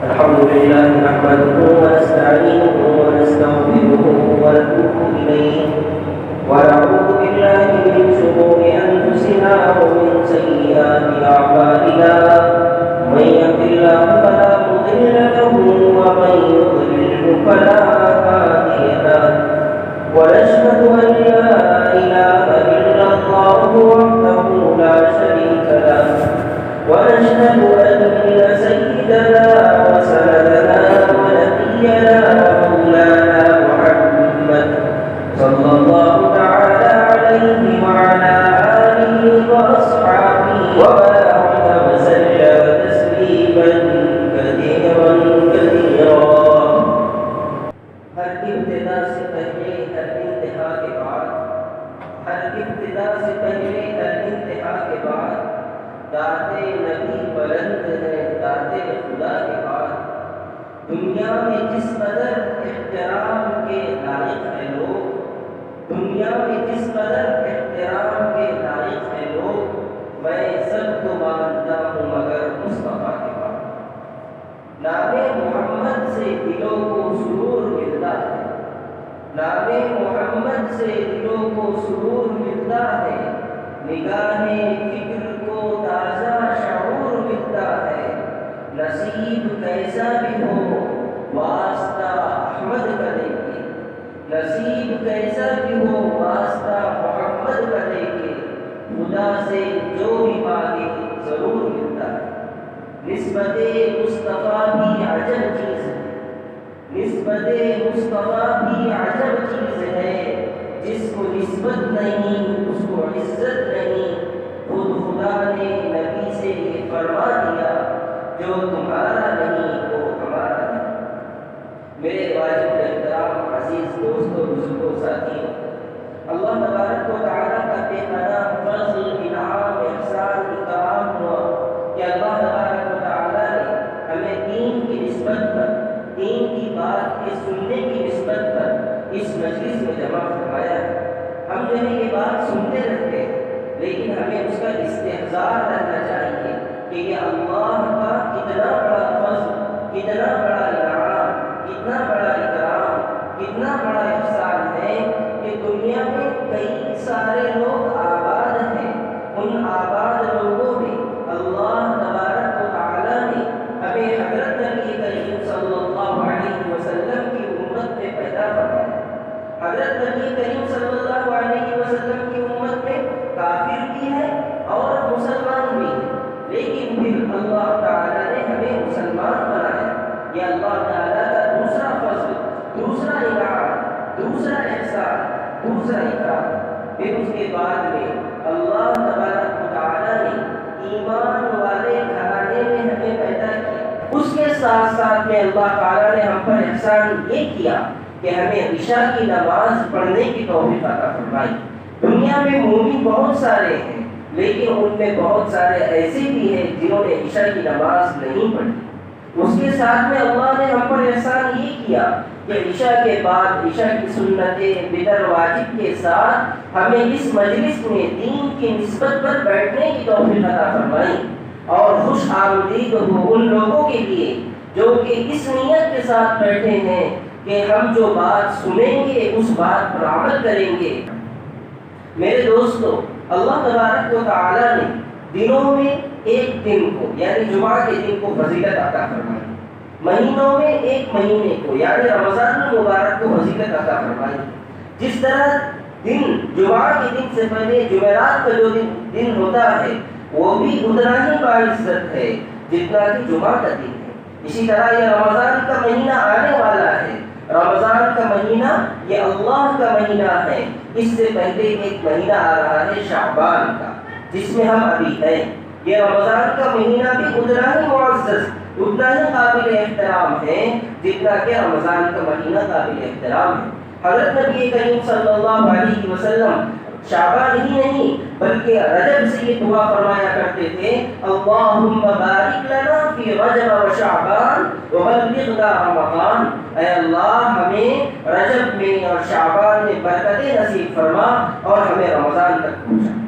الحمد لله نحمده ونستعينه ونستغفره ونتوب إليه ونعوذ بالله من شرور أنفسنا ومن سيئات أعمالنا من يهد الله فلا مضل له ومن يضلل فلا هادي له ونشهد أن لا إله إلا الله وحده لا شريك له ونشهد أن سيدنا وسندنا ونبينا ومولانا محمد صلى الله تعالى عليه وعلى آله وأصحابه وبارك وسلم تسليما كثيرا ہر ابتدا سے پہلے ہر انتہا کے بعد ہر ابتدا سے پہلے ہر انتہا کے بعد ذات نبی بلند ہے ذات خدا کے بعد دنیا میں جس قدر احترام کے لائق ہے لوگ دنیا میں جس قدر احترام کے لائق ہے لوگ میں سب کو مانتا ہوں مگر مصطفیٰ کے بعد نام محمد سے دلوں کو سرور ملتا ہے نام محمد سے دلوں کو سرور ملتا ہے نگاہ فکر کو تازہ شعور ملتا ہے نصیب کیسا بھی ہو واسطہ احمد کا دے کے نصیب کیسا بھی ہو واسطہ محمد کا دے کے خدا سے جو بھی مانگے ضرور ملتا ہے نسبت مصطفیٰ بھی عجب چیز ہے نسبت مصطفیٰ بھی عجب چیز ہے جس کو نسبت نہیں اس کو عزت نہیں خود خدا نے نبی سے یہ فرما دیا جو تمہارا نہیں وہ ہمارا نہیں میرے واجب احترام عزیز دوستوں بزرگوں ساتھیوں اللہ تبارک و تعالیٰ کا بے پناہ فضل انعام احسان اکرام ہوا کہ اللہ تبارک و تعالیٰ نے ہمیں دین کی نسبت پر دین کی بات کے سننے کی نسبت پر اس مجلس میں جمع فرمایا ہے ہم جو ہے یہ بات سنتے رہتے ہیں لیکن ہمیں اس کا استحضار کرنا چاہیے کہ یہ اللہ کا کتنا بڑا فضل کتنا بڑا انعام کتنا بڑا اکرام کتنا بڑا احسان ہے کہ دنیا میں کئی سارے لوگ آباد ہیں ان آباد لوگوں میں اللہ تبارک و تعالیٰ نے ہمیں حضرت نبی کریم صلی اللہ علیہ وسلم کی امت میں پیدا فرمایا حضرت نبی کریم صلی اللہ علیہ وسلم کی امت میں کافر بھی ہے اور مسلمان بھی ہے لیکن پھر اللہ تعالیٰ نے ہمیں مسلمان بنایا یہ اللہ تعالیٰ کا دوسرا فضل دوسرا انعام دوسرا احسان دوسرا اکرام پھر اس کے بعد میں اللہ تبارک و تعالیٰ نے ایمان والے گھرانے میں ہمیں پیدا کیا اس کے ساتھ ساتھ میں اللہ تعالیٰ نے ہم پر احسان یہ کیا کہ ہمیں عشاء کی نماز پڑھنے کی توفیق عطا فرمائی دنیا میں مومن بہت سارے ہیں لیکن ان میں بہت سارے ایسے بھی ہیں جنہوں نے عشاء کی نماز نہیں پڑھی اس کے ساتھ میں اللہ نے ہم پر احسان یہ کیا کہ عشاء کے بعد عشاء کی سنتیں بدر واجب کے ساتھ ہمیں اس مجلس میں دین کی نسبت پر بیٹھنے کی توفیق عطا فرمائی اور خوش آمدید ہو ان لوگوں کے لیے جو کہ اس نیت کے ساتھ بیٹھے ہیں کہ ہم جو بات سنیں گے اس بات پر عمل کریں گے میرے دوستو اللہ تبارک و تعالیٰ نے دنوں میں ایک دن کو یعنی جمعہ کے دن کو فضیلت عطا فرمائی مہینوں میں ایک مہینے کو یعنی رمضان المبارک کو فضیلت عطا فرمائی جس طرح دن جمعہ کے دن سے پہلے جمعرات کا جو دن ہوتا ہے وہ بھی اتنا ہی باعزت ہے جتنا کہ جمعہ کا دن ہے اسی طرح یہ رمضان کا مہینہ آنے والا ہے رمضان کا مہینہ یہ اللہ کا مہینہ ہے اس سے پہلے ایک مہینہ آ رہا ہے شعبان کا جس میں ہم ابھی ہیں یہ رمضان کا مہینہ بھی اتنا ہی معزز اتنا ہی قابل احترام ہے جتنا کہ رمضان کا مہینہ قابل احترام ہے حضرت نبی کریم صلی اللہ علیہ وسلم شعبان ہی نہیں بلکہ رجب سے یہ دعا فرمایا کرتے تھے اللہم بارک لنا فی رجب و شعبان وبلغنا رمضان اے اللہ ہمیں رجب میں اور شعبان میں برکتیں نصیب فرما اور ہمیں رمضان تک پہنچا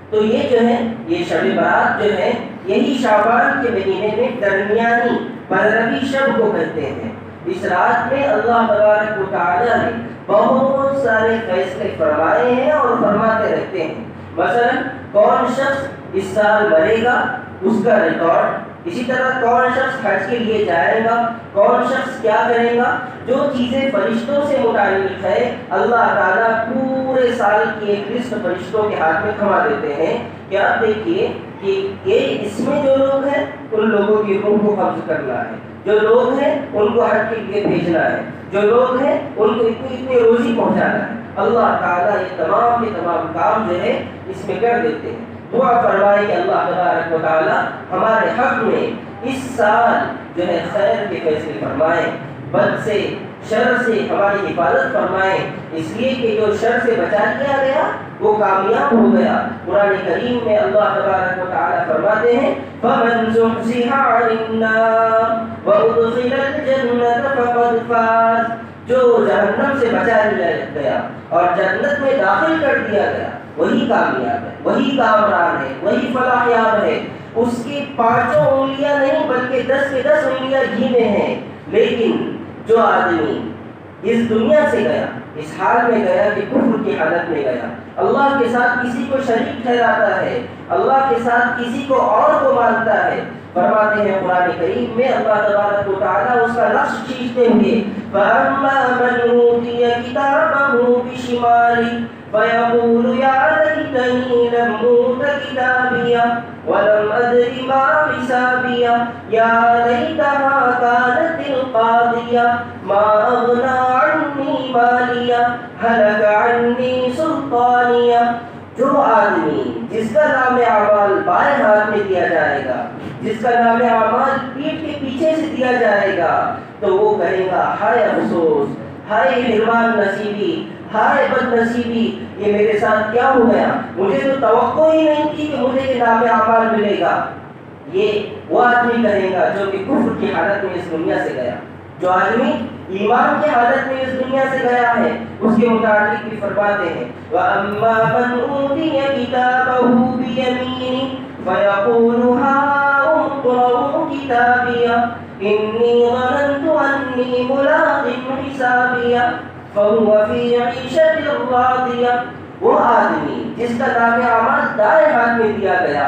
تو یہ جو ہے یہ شب برات جو ہے یہی شعبان کے مہینے میں درمیانی 15ویں شب کو کہتے ہیں۔ اس رات میں اللہ تبارک و تعالیٰ نے بہت سارے فیصلے فرمائے ہیں اور فرماتے رہتے ہیں۔ مثلا کون شخص اس سال مرے گا اس کا ریکارڈ، اسی طرح کون شخص حج کے لیے جائے گا، کون شخص کیا کرے گا، جو چیزیں فرشتوں سے متعلق ہے اللہ تعالیٰ پورے سال کی ایک لسٹ فرشتوں کے ہاتھ میں تھما دیتے ہیں کہ آپ دیکھیے کہ یہ اس میں جو لوگ ہیں ان لوگوں کی روح کو قبض کرنا ہے، جو لوگ ہیں ان کو حج کے لیے بھیجنا ہے، جو لوگ ہیں ان کو اتنی روزی پہنچانا ہے۔ اللہ تعالیٰ یہ تمام کے تمام کام جو ہے اس میں کر دیتے ہیں۔ دعا فرمائے کہ اللہ تبارک و تعالیٰ ہمارے حق میں اس سال جو ہے خیر کے فیصلے فرمائے، بد سے شر سے ہماری حفاظت فرمائے، اس لیے کہ جو شر سے بچا لیا گیا وہ کامیاب ہو گیا۔ قرآن کریم میں اللہ تبارک و تعالیٰ فرماتے ہیں فَمَنْ زُحْزِحَ عَنِ النَّارِ وَأُدْخِلَ الْجَنَّةَ فَقَدْ فَازَ، جو جہنم سے بچا لیا گیا اور جنت میں داخل کر دیا گیا وہی کامیاب ہے، وہی کامران ہے، وہی فلاح یاب ہے۔ اس کی 5 انگلیاں نہیں بلکہ 10 کے 10 انگلیاں گھی میں ہیں۔ لیکن جو آدمی اس دنیا سے گیا اس حال میں گیا کہ کفر کی حالت میں گیا، اللہ کے ساتھ کسی کو شریک ٹھہراتا ہے، اللہ کے ساتھ کسی کو اور کو مانتا ہے، فرماتے ہیں قرآن کریم میں اللہ تبارک و تعالیٰ اس کا نقش کھینچتے ہوئے فَأَمَّا مَنْ أُوتِيَ كِتَابَهُ بِشِمَالِهِ فَيَقُولُ يَا لَيْتَنِي لَمْ أُوتَ كِتَابِيَهْ وَلَمْ أَدْرِ مَا حِسَابِيَهْ يَا لَيْتَهَا كَانَتِ الْقَاضِيَةَ مَا أَغْنَىٰ عَنِّي مَالِيَهْ هَلَكَ عَنِّي سُلْطَانِيَهْ۔ جو آدمی جس کا نام اعمال بائیں ہاتھ میں دیا جائے گا، جس کا نام اعمال پیٹھ کے پیچھے سے دیا جائے گا، تو وہ کہے گا ہائے افسوس، ہائے حرمان نصیبی، ہائے بد نصیبی، یہ میرے ساتھ کیا ہو گیا، مجھے تو توقع ہی نہیں تھی کہ مجھے یہ نام اعمال ملے گا۔ یہ وہ آدمی کہے گا جو کہ کفر کی حالت میں اس دنیا سے گیا۔ جو آدمی ایمان کی حالت میں اس دنیا سے گیا ہے اس کے متعلق بھی فرماتے ہیں وَأَمَّا مَنْ أُوتِيَ كِتَابَهُ بِيَمِينِهِ فَيَقُولُ هَاؤُمُ اقْرَءُوا كِتَابِيَهْ إِنِّي ظَنَنْتُ أَنِّي مُلَاقٍ حِسَابِيَهْ فَهُوَ فِي عِيشَةٍ رَاضِيَةٍ۔ وہ آدمی جس کا نام اعمال دائیں ہاتھ میں دیا گیا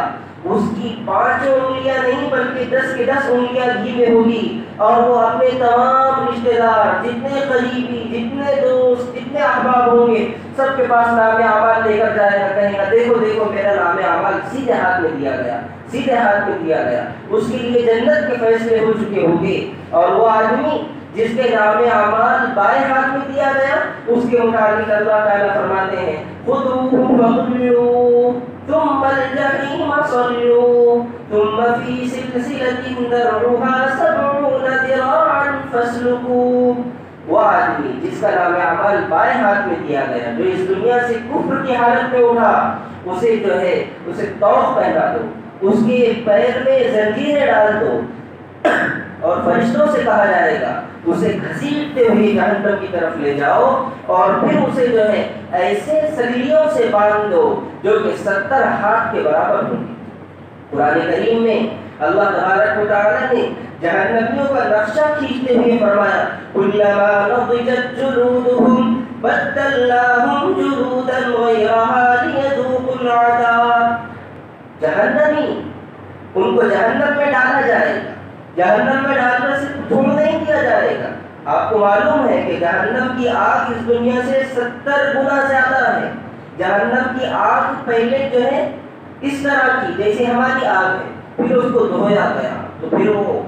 اس کی 5 انگلیاں نہیں بلکہ 10 کے 10 انگلیاں گھی میں ہوگی، اور وہ اپنے تمام رشتے دار جتنے قریبی جتنے دوست جتنے احباب ہوں گے سب کے پاس نام اعمال لے کر جائے گا، کہے گا دیکھو دیکھو میرا نام اعمال سیدھے ہاتھ میں دیا گیا، سیدھے ہاتھ میں دیا گیا، اس کے لیے جنت کے فیصلے ہو چکے ہوں گے۔ اور وہ آدمی جس کے نام اعمال بائیں ہاتھ میں دیا گیا اس کے متعلق اللہ تعالیٰ فرماتے ہیں خُذُوهُ فَغُلُّوهُ ثُمَّ الْجَحِيمَ صَلُّوهُ ثُمَّ فِي سِلْسِلَةٍ ذَرْعُهَا 70 ذِرَاعًا فَاسْلُكُوهُ۔ وہ آدمی جس کا نام اعمال بائیں ہاتھ میں دیا گیا جو اس دنیا سے کفر کی حالت میں اٹھا، اسے جو ہے اسے توق پہنا دو، اس کے پیر میں زنجیریں ڈال دو، اور فرشتوں سے کہا جائے گا اسے گھسیٹتے ہوئے جہنم کی طرف لے جاؤ، اور پھر اسے جو ہے ایسے سلیوں سے باندھ دو جو کہ 70 ہاتھ کے برابر ہوں گے۔ قرآن کریم میں اللہ تبارک و تعالیٰ نے جہنمیوں کا نقشہ کھینچتے ہوئے فرمایا کُلَّمَا نَضِجَتْ جُلُودُهُمْ بَدَّلْنَاهُمْ جُلُودًا غَيْرَهَا لِيَذُوقُوا الْعَذَابَ۔ جہنمی ان کو جہنم میں ڈالا جائے گا، جہنم میں ڈالنے سے دھوم نہیں کیا جائے گا۔ آپ کو معلوم ہے کہ جہنم کی آگ اس دنیا سے 70 گنا زیادہ ہے۔ جہنم کی آگ پہلے جو ہے اس طرح کی جیسے ہماری آگ ہے، پھر اس کو دھویا گیا تو پھر وہ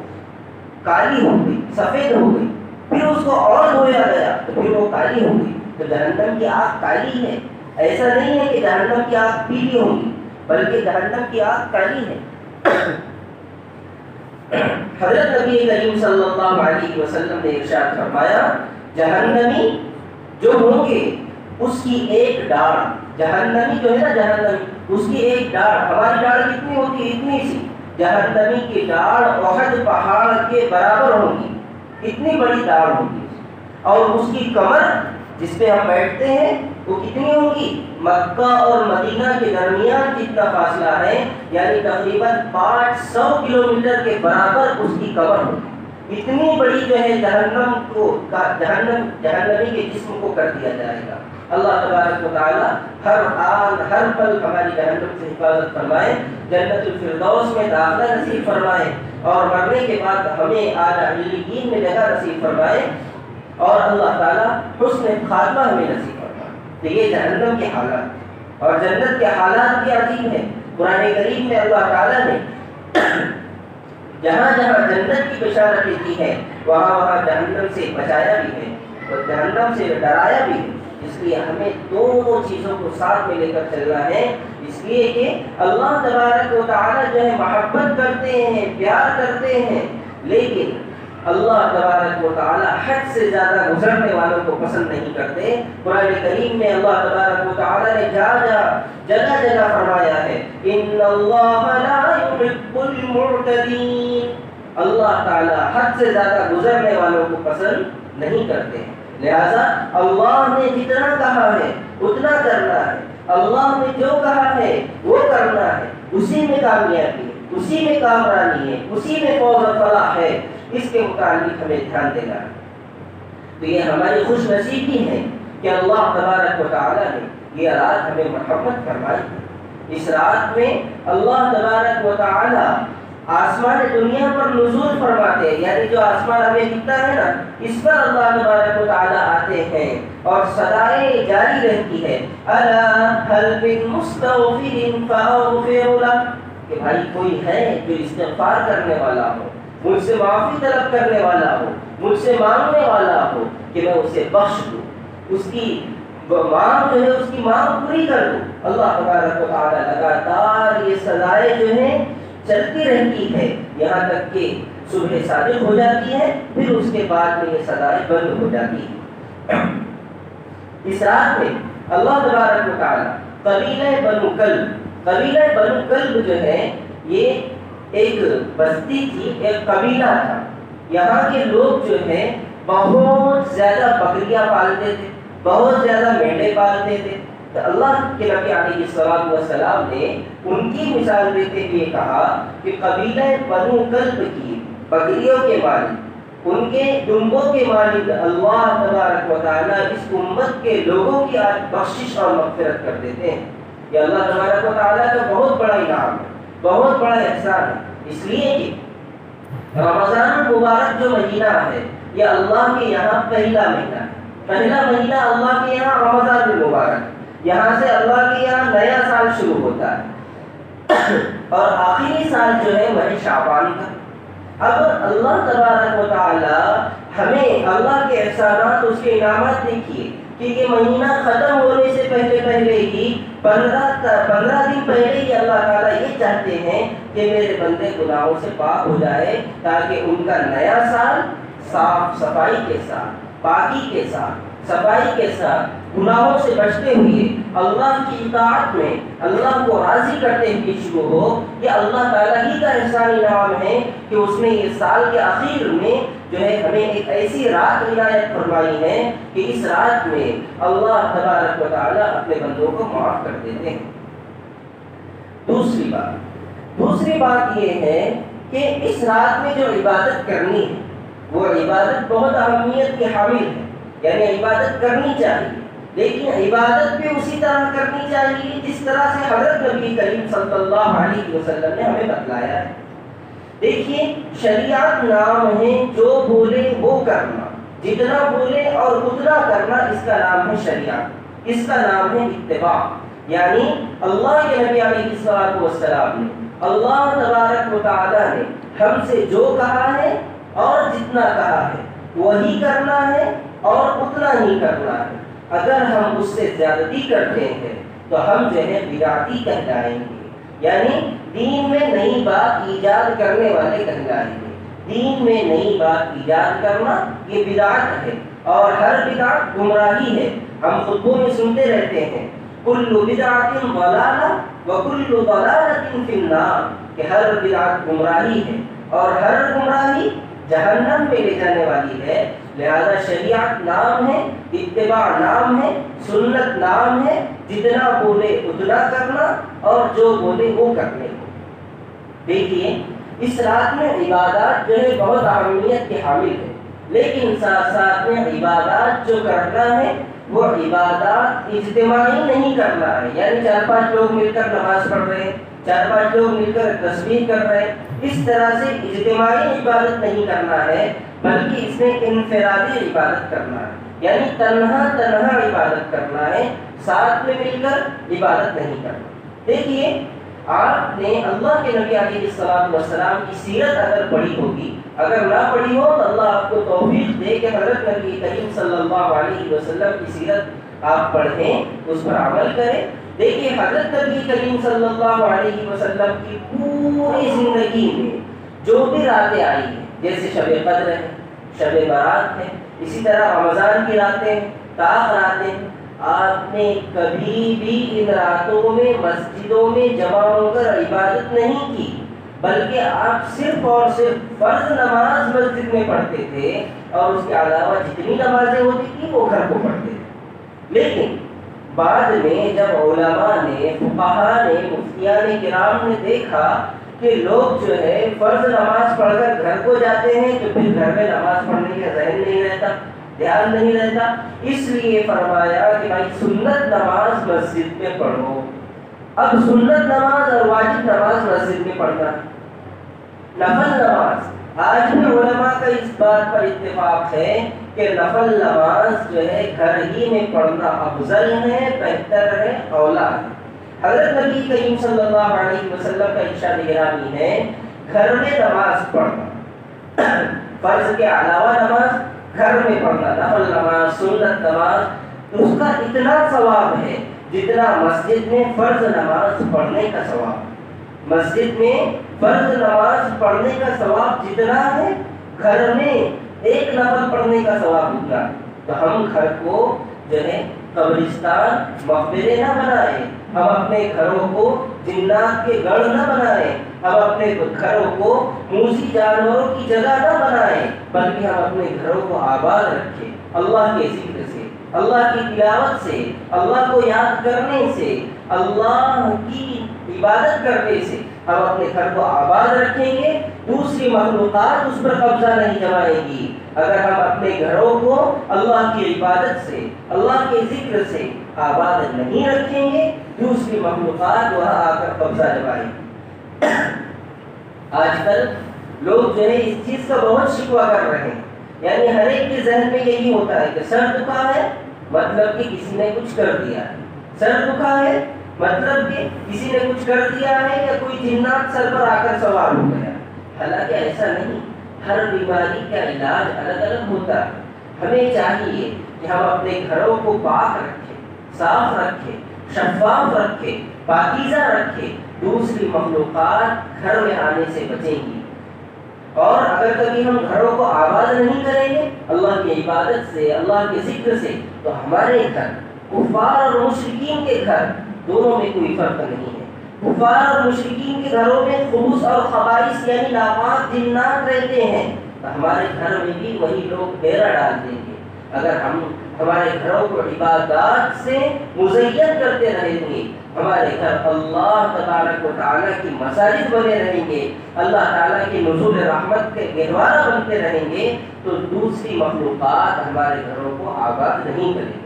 کالی ہو گئی، سفید ہو گئی، پھر اس کو اور دھویا گیا تو پھر وہ کالی ہو گئی۔ تو جہنم کی آگ کالی ہے، ایسا نہیں ہے کہ جہنم کی آگ پیلی ہوگی، بلکہ جہنم کی آگ کالی ہے۔ حضرت نبی کریم صلی اللہ علیہ وسلم نے ارشاد فرمایا جہنمی جو ہوں گے اس کی ایک ڈاڑھ، جہنمی جو ہے نا جہنمی اس کی ایک ڈاڑھ، ہماری ڈاڑھ کتنی ہوتی ہے اتنی سی، جہنمی کی ڈاڑھ احد پہاڑ کے برابر ہوگی، اتنی بڑی ڈاڑھ ہوگی، اور اس کی کمر جس پہ ہم بیٹھتے ہیں وہ کتنی ہوں گی؟ مکہ اور مدینہ کے درمیان جتنا فاصلہ ہے، یعنی تقریباً 500 کلومیٹر کے برابر اس کی کور ہوگی۔ اتنی بڑی جو ہے جہنمی کے جسم کو کر دیا جائے گا۔ اللہ تبارک و تعالی ہر آن ہر پل ہماری جہنم سے حفاظت فرمائے، جنت الفردوس میں داخلہ نصیب فرمائے، اور مرنے کے بعد ہمیں اعلیٰ علیین میں جگہ نصیب فرمائے، اور اللہ تعالی حسن خاتمہ ہمیں نصیب فرمائے۔ تو یہ جہنم کے حالات، اور جنت کے حالات بھی عجیب ہیں۔ قرآن کریم میں اللہ تعالی نے جہاں جہاں جنت کی بشارتیں دی ہے، وہاں وہاں جہنم سے بچایا بھی ہے اور جہنم سے ڈرایا بھی ہے۔ اس لیے ہمیں دونوں چیزوں کو ساتھ میں لے کر چلنا ہے، اس لیے کہ اللہ تبارک و تعالی جو ہے محبت کرتے ہیں، پیار کرتے ہیں، لیکن اللہ تبارک و تعالی حد سے زیادہ گزرنے والوں کو پسند نہیں کرتے۔ قرآن کریم میں اللہ تبارک و تعالی نے جگہ جگہ فرمایا ہے، ان اللہ لا يحب المعتدین، اللہ تعالی حد سے زیادہ گزرنے والوں کو پسند نہیں کرتے ہیں۔ لہذا اللہ نے جتنا کہا ہے اتنا کرنا ہے، اللہ نے جو کہا ہے وہ کرنا ہے، اسی میں کامیابی ہے، اسی میں کامرانی ہے، اسی میں فوز و فلاح ہے، اس کے متعلق ہمیں دھیان دینا ہے۔ تو یہ ہماری خوش نصیبی ہے کہ اللہ تبارک و تعالی نے یہ رات ہمیں محبت فرمائی ہے۔ اس رات میں اللہ تبارک و تعالی آسمان دنیا پر نزول فرماتے ہیں، یعنی جو آسمان ہمیں دکھتا ہے نا، اس پر اللہ تبارک و تعالی آتے ہیں اور صدائیں جاری رہتی ہے، الا هل من مستغفر فاغفر له، کہ بھائی کوئی ہے جو استغفار کرنے والا ہو، مجھ سے معافی طلب کرنے والا ہو، مجھ سے مانگنے والا ہو کہ میں اسے بخش دوں، اس کی مانگ جو ہے اس کی مانگ پوری کر دوں۔ اللہ تبارک و تعالی لگاتار یہ سزائیں جو ہیں چلتی رہتی ہے، یہاں تک کہ صبح صادق ہو جاتی ہے، پھر اس کے بعد میں یہ سزائیں بند ہو جاتی ہے۔ اس رات میں اللہ تبارک و تعالی قبیلہ بنو کلب جو ہے یہ ایک بستی تھی، ایک قبیلہ تھا۔ یہاں کے لوگ جو ہیں بہت زیادہ بکریاں پالتے تھے، بہت زیادہ مینڈے پالتے تھے۔ تو اللہ کے نبی علیہ السلام نے ان کی مثال دیتے ہوئے کہا کہ قبیلہ بنو کلب کی بکریوں کے مالک، ان کے ڈنبوں کے مالک اللہ تبارک و تعالیٰ اس امت کے لوگوں کی آج بخشش اور مغفرت کر دیتے ہیں۔ یہ اللہ تبارک و تعالیٰ کا بہت بڑا انعام ہے، بہت بڑا احسان ہے۔ اس لیے کہ رمضان مبارک جو مہینہ ہے یہ اللہ کے یہاں پہلا مہینہ ہے۔ پہلا مہینہ اللہ کے یہاں رمضان المبارک، یہاں سے اللہ کے یہاں نیا سال شروع ہوتا ہے، اور آخری سال جو ہے وہ شعبان کا۔ اب اللہ تبارک و تعالی ہمیں اللہ کے احسانات، اس کے انعامات دیکھیے کہ یہ مہینہ ختم ہونے سے پہلے ہی 15 دن پہلے ہی اللہ تعالیٰ یہ چاہتے ہیں کہ میرے بندے گناہوں سے پاک ہو جائے، تاکہ ان کا نیا سال صاف صفائی کے ساتھ، پاکی کے ساتھ، صفائی کے ساتھ، گناہوں سے بچتے ہوئے اللہ کی اطاعت میں اللہ کو راضی کرتے ہوئے شروع ہو۔ یہ اللہ تعالیٰ ہی کا احسان انعام ہے کہ اس نے یہ سال کے آخر میں جو ہے ہمیں ایک ایسی رات عنایت فرمائی ہے کہ اس رات میں اللہ تبارک و تعالیٰ اپنے بندوں کو معاف کر دیتے ہیں۔ دوسری بات یہ ہے کہ اس رات میں جو عبادت کرنی ہے وہ عبادت بہت اہمیت کے حامل ہے، یعنی عبادت کرنی چاہیے، لیکن عبادت بھی اسی طرح کرنی چاہیے جس طرح سے حضرت نبی کریم صلی اللہ علیہ وسلم نے ہمیں بتلایا ہے۔ دیکھیے شریعت نام ہے جو بولے وہ کرنا، جتنا بولے اور اتنا کرنا، اس کا نام ہے شریعت، اس کا نام ہے اتباع۔ یعنی اللہ کے نبی علیہ السلام نے، اللہ تبارک و تعالی نے ہم سے جو کہا ہے اور جتنا کہا ہے وہی کرنا ہے اور اتنا ہی کرنا ہے۔ اگر ہم اس سے زیادتی کرتے ہیں تو ہم جو ہے بدعتی کہلائیں گے، یعنی دین میں نئی بات ایجاد کرنے والے کہلائیں گے۔ دین میں نئی بات ایجاد کرنا یہ بدعت ہے، اور ہر بدعت گمراہی ہے۔ ہم خطبوں میں سنتے رہتے ہیں کل بدعت ضلالہ وکل ضلالۃ فی النار، کہ ہر بدعت گمراہی ہے اور ہر گمراہی جہنم میں لے جانے والی ہے۔ لہذا شریعت نام ہے، اتباع نام ہے، سنت نام ہے، جتنا بولے اتنا کرنا اور جو بولے وہ کرنے کو۔ دیکھیے اس رات میں عبادات جو ہے بہت اہمیت کے حامل ہے، لیکن ساتھ ساتھ میں عبادات جو کرنا ہے وہ عبادات اجتماعی نہیں کرنا ہے، یعنی 4-5 لوگ مل کر نماز پڑھ رہے ہیں، 4-5 لوگ مل کر تسبیح کر رہے ہیں، اس طرح سے اجتماعی عبادت نہیں کرنا ہے، بلکہ اس میں انفرادی عبادت کرنا ہے، یعنی تنہا تنہا عبادت کرنا ہے، ساتھ میں مل کر عبادت نہیں کرنا۔ دیکھیے آپ نے اللہ کے نبی علیہ السلام کی سیرت اگر پڑھی ہوگی، اگر نہ پڑھی ہو تو اللہ آپ کو توفیق دے کہ حضرت نبی کریم صلی اللہ علیہ وسلم کی سیرت آپ پڑھیں، اس پر عمل کریں۔ دیکھیے حضرت نبی کریم صلی اللہ علیہ وسلم کی پوری زندگی میں جو بھی راتیں آئی ہیں، جیسے شب قدر ہے، شب برات ہے، اسی طرح رمضان کی راتیں، طاق راتیں، آپ نے کبھی بھی ان راتوں میں مسجدوں میں جمع ہو کر عبادت نہیں کی، بلکہ آپ صرف اور صرف فرض نماز مسجد میں پڑھتے تھے، اور اس کے علاوہ جتنی نمازیں ہوتی تھیں وہ گھر کو پڑھتے تھے۔ لیکن بعد میں جب علماء نے، فقہاء نے، مفتیان کرام نے دیکھا کہ لوگ جو ہے فرض نماز پڑھ کر گھر کو جاتے ہیں تو پھر گھر میں نماز پڑھنے کا ذہن نہیں رہتا، دھیان نہیں رہتا، اس لیے فرمایا کہ بھائی سنت نماز مسجد میں پڑھو۔ اب سنت نماز اور واجب نماز مسجد میں پڑھنا، نفل نماز آج بھی علماء کا اس بات پر اتفاق ہے کہ نفل نماز جو ہے گھر ہی میں پڑھنا افضل ہے، بہتر ہے، اولا ہے۔ حضرت نبی کریم صلی اللہ علیہ وسلم کا ارشاد گرامی ہے گھر میں نماز پڑھنا، فرض کے علاوہ نماز گھر میں پڑھنا، نفل نماز، سنت نماز، اس کا اتنا ثواب ہے جتنا مسجد میں فرض نماز پڑھنے کا ثواب۔ مسجد میں فرض نماز پڑھنے کا ثواب جتنا ہے، گھر میں ایک نفل پڑھنے کا ثواب اتنا ہے۔ تو ہم گھر کو جو ہے قبرستان، مقبرے نہ بنائیں، ہم اپنے گھروں کو جنات کے گڑھ نہ بنائیں، ہم اپنے گھروں کو موذی جانوروں کی جگہ نہ بنائیں، بلکہ ہم اپنے گھروں کو آباد رکھیں اللہ کے ذکر سے، اللہ کی تلاوت سے، اللہ کو یاد کرنے سے، اللہ کی عبادت کرنے سے ہم اپنے گھر کو آباد رکھیں گے، دوسری مخلوقات اس پر قبضہ نہیں جمائے گی۔ اگر ہم اپنے گھروں کو اللہ کی عبادت سے، اللہ کے ذکر سے آباد نہیں رکھیں گے، دوسری مخلوقات وہاں آ کر قبضہ جمائیں گی۔ آج کل لوگ جو ہے اس چیز کا بہت شکوہ کر رہے ہیں، یعنی ہر ایک کے ذہن میں یہی ہوتا ہے کہ سر دکھا ہے مطلب کہ کسی نے کچھ کر دیا ہے، سر دکھا ہے مطلب کہ کسی نے کچھ کر دیا ہے، یا کوئی جنات سر پر آ کر سوار ہو گیا۔ حالانکہ ایسا نہیں، ہر بیماری کا علاج الگ الگ ہوتا ہے۔ ہمیں چاہیے کہ ہم اپنے گھروں کو پاک رکھیں، صاف رکھیں، شفاف رکھیں، پاکیزہ رکھیں، دوسری مخلوقات گھر میں آنے سے بچیں گی۔ اور اگر کبھی ہم گھروں کو آباد نہیں کریں گے اللہ کی عبادت سے، اللہ کے ذکر سے، تو ہمارے گھر، کفار اور مشرکین کے گھر دونوں میں کوئی فرق نہیں ہے۔ کفار اور مشرکین کے گھروں میں خبث اور خبائث یعنی ناپاک جنات رہتے ہیں، تو ہمارے گھر میں بھی وہی لوگ ڈیرا ڈال دیں گے۔ اگر ہم ہمارے گھروں کو عبادات سے مزین کرتے رہیں گے، ہمارے گھر اللہ تبارک و تعالیٰ کی مساجد بنے رہیں گے، اللہ تعالیٰ کی نزول رحمت کے گہوارہ بنتے رہیں گے، تو دوسری مخلوقات ہمارے گھروں کو آباد نہیں کریں گے۔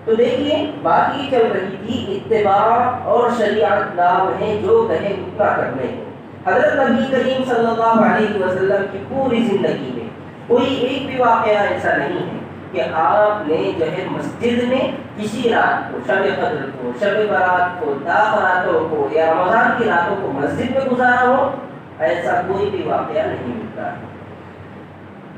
تو دیکھیے بات یہ چل رہی تھی اتباع اور شریعت نام ہے جو کہے اتنا کرنے کو۔ حضرت نبی کریم صلی اللہ علیہ وسلم کی پوری زندگی میں کوئی ایک بھی واقعہ ایسا نہیں ہے کہ آپ نے جو ہے مسجد میں کسی رات کو، شب قدر کو، شب برات کو، طاق راتوں کو یا رمضان کی راتوں کو مسجد میں گزارا ہو، ایسا کوئی بھی واقعہ نہیں ملتا ہے۔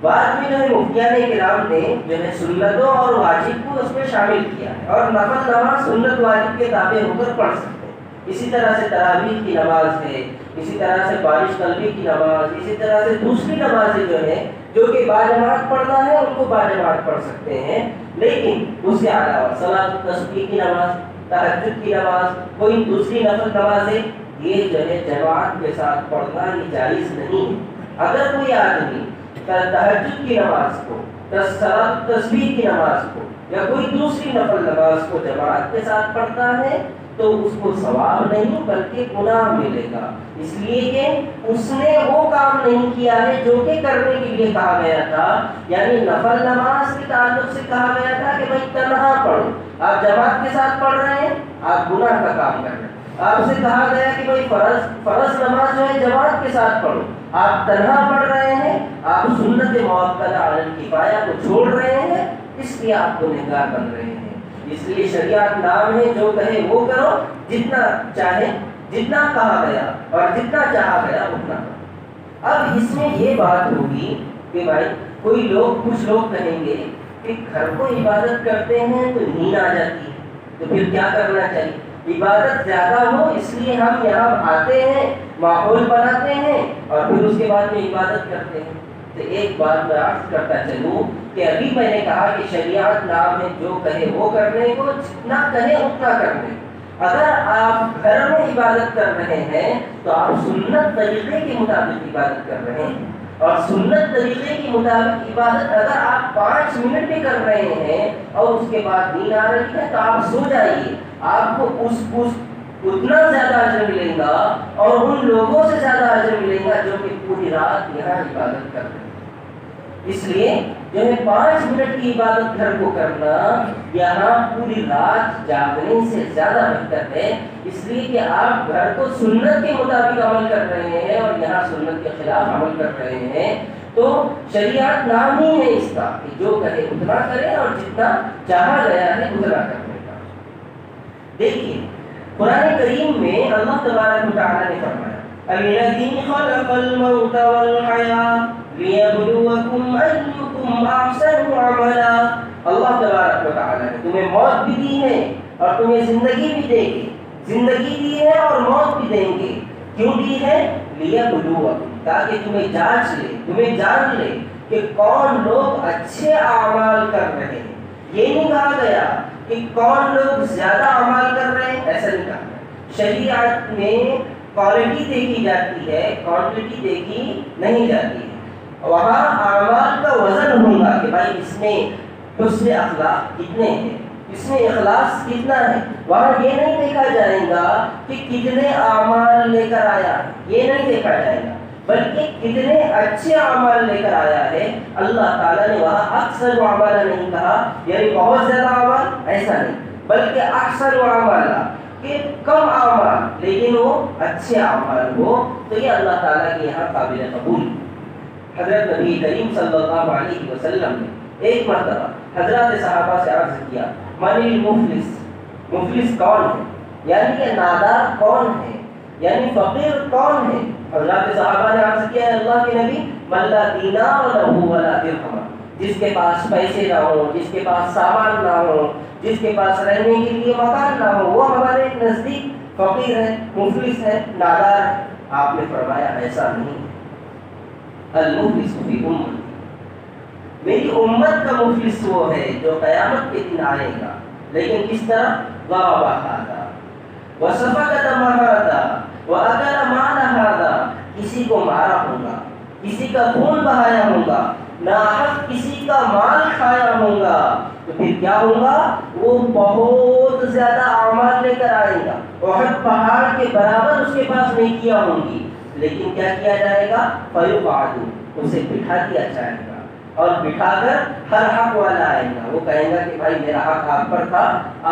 بعد میں جو ہے مفتیان کرام نے جو ہے سنتوں اور واجب کو اس میں شامل کیا ہے، اور نفل نماز سنت واجب کے تابع ہو کر پڑھ سکتے ہیں۔ اسی طرح سے تراویح کی نماز ہے، اسی طرح سے بارش قلبی کی نماز، اسی طرح سے دوسری نمازیں جو ہے جو کہ باجماعت پڑھنا ہے ان کو باجماعت پڑھ سکتے ہیں، لیکن اس کے علاوہ صلاۃ التسبیح کی نماز، تہجد کی نماز، کوئی دوسری نفل نمازیں، یہ جو ہے جماعت کے ساتھ پڑھنا یہ جائز نہیں ہے۔ اگر کوئی آدمی تہجد کی نماز کو، تسبیح کی نماز کو یا کوئی دوسری نفل نماز کو جماعت کے ساتھ پڑھتا ہے تو اس کو ثواب نہیں بلکہ گناہ ملے گا، اس لیے کہ اس نے وہ کام نہیں کیا ہے جو کہ کرنے کے لیے کہا گیا تھا۔ یعنی نفل نماز کے تعلق سے کہا گیا تھا کہ بھائی تنہا پڑھو، آپ جماعت کے ساتھ پڑھ رہے ہیں، آپ گناہ کا کام کر رہے ہیں۔ آپ سے کہا گیا کہ بھائی فرض نماز جو ہے جماعت کے ساتھ پڑھو، آپ تنہا پڑھ رہے ہیں، آپ سنت موقدہ علی الکفایہ کو چھوڑ رہے ہیں، اس لیے آپ گنہگار بن رہے ہیں۔ اس لیے شریعت نام ہے جو کہے وہ کرو، جتنا چاہے، جتنا کہا گیا اور جتنا چاہا گیا اتنا کرو۔ اب اس میں یہ بات ہوگی کہ بھائی کچھ لوگ کہیں گے کہ گھر کو عبادت کرتے ہیں تو نیند آ جاتی ہے، تو پھر کیا کرنا چاہیے؟ عبادت زیادہ ہو اس لیے ہم یہاں آتے ہیں، ماحول بناتے ہیں اور پھر اس کے بعد میں عبادت کرتے ہیں۔ تو ایک بات میں عرض کرتا چلوں کہ ابھی میں نے کہا کہ شریعت نام ہے جو کہے وہ کرنے کو، جتنا کہے اتنا کرنے۔ اگر آپ گھر میں عبادت کر رہے ہیں تو آپ سنت طریقے کے مطابق عبادت کر رہے ہیں، اور سنت طریقے کے مطابق عبادت اگر آپ 5 منٹ بھی کر رہے ہیں اور اس کے بعد نیند آ رہی ہے تو آپ سو جائیے، آپ کو اتنا زیادہ اجر ملے گا اور ان لوگوں سے زیادہ اجر ملے گا جو کہ پوری رات یہاں عبادت کر رہے ہیں۔ اس لیے جو ہے 5 منٹ کی عبادت گھر کو کرنا یہاں پوری رات جاگنے سے زیادہ بہتر ہے، اس لیے کہ آپ گھر کو سنت کے مطابق عمل کر رہے ہیں اور یہاں سنت کے خلاف عمل کر رہے ہیں۔ تو شریعت نام ہی ہے اس کا کہ جو کہے اتنا کرے اور جتنا چاہا گیا ہے اتنا کرنے کا۔ دیکھیے قرآن کریم میں اللہ تبارک و تعالی نے فرمایا الذی خلق الموت والحیاۃ لیبلوکم ایکم احسن عملا۔ اللہ تبارک و تعالی نے تمہیں موت بھی دی ہے اور تمہیں زندگی بھی دیں گے، زندگی دی ہے اور موت بھی دیں گے۔ کیوں دی ہے؟ لیبلوکم، تاکہ تمہیں جانچ لے، تمہیں جان لے کہ کون لوگ اچھے اعمال کر رہے ہیں۔ یہ نہیں کہا گیا کہ کون لوگ زیادہ اعمال کر رہے ہیں، ایسا نہیں کہا۔ شریعت میں کوالٹی دیکھی جاتی ہے، کوانٹٹی دیکھی نہیں جاتی ہے۔ وہاں اعمال کا وزن ہوگا کہ بھائی اس میں حسن اخلاق کتنے ہیں، اس میں اخلاص کتنا ہے۔ وہاں یہ نہیں دیکھا جائے گا کہ کتنے اعمال لے کر آیا، یہ نہیں دیکھا جائے گا، بلکہ کتنے اچھے اعمال لے کر آیا ہے۔ اللہ تعالیٰ نے وہاں اکثر اعمال نہیں کہا، یعنی بہت زیادہ اعمال، ایسا نہیں، بلکہ اکثر اعمال کہ کم اعمال لیکن وہ اچھے اعمال ہو، تو یہ اللہ تعالیٰ کے یہاں قابل قبول۔ حضرت نبی کریم صلی اللہ علیہ وسلم نے ایک مرتبہ حضرات صحابہ سے عرض کیا من المفلس، مفلس کون ہے، یعنی کہ نادار کون ہے، یعنی فقیر کون ہے۔ حضرات صحابہ نے عرض کیا اللہ کے نبی من لا دینار لہ ولا درہم، جس کے پاس پیسے نہ ہو، جس کے پاس سامان نہ ہو، جس کے پاس رہنے کے لیے مکان نہ ہو، وہ ہمارے نزدیک فقیر ہے، مفلس ہے، نادار ہے۔ آپ نے فرمایا ایسا نہیں، المفلس فی امتی، میری امت کا مفلس وہ ہے جو قیامت کے دن آئے گا، لیکن کس طرح؟ ضرب ھذا وسفک دم ھذا واکل مال ھذا، کسی کو مارا ہوگا، کسی کا خون بہایا ہوگا، ناحق کسی کا مال کھایا ہوگا، تو پھر کیا ہوگا؟ وہ بہت زیادہ اعمال لے کر آئے گا، احد پہاڑ کے برابر اس کے پاس نیکیاں ہوں گی، لیکن کیا کیا جائے گا؟ فیقعد، اسے بٹھا دیا جائے گا، اور بٹھا کر ہر حق والا آئے گا، وہ کہے گا کہ بھائی میرا حق آپ پر تھا،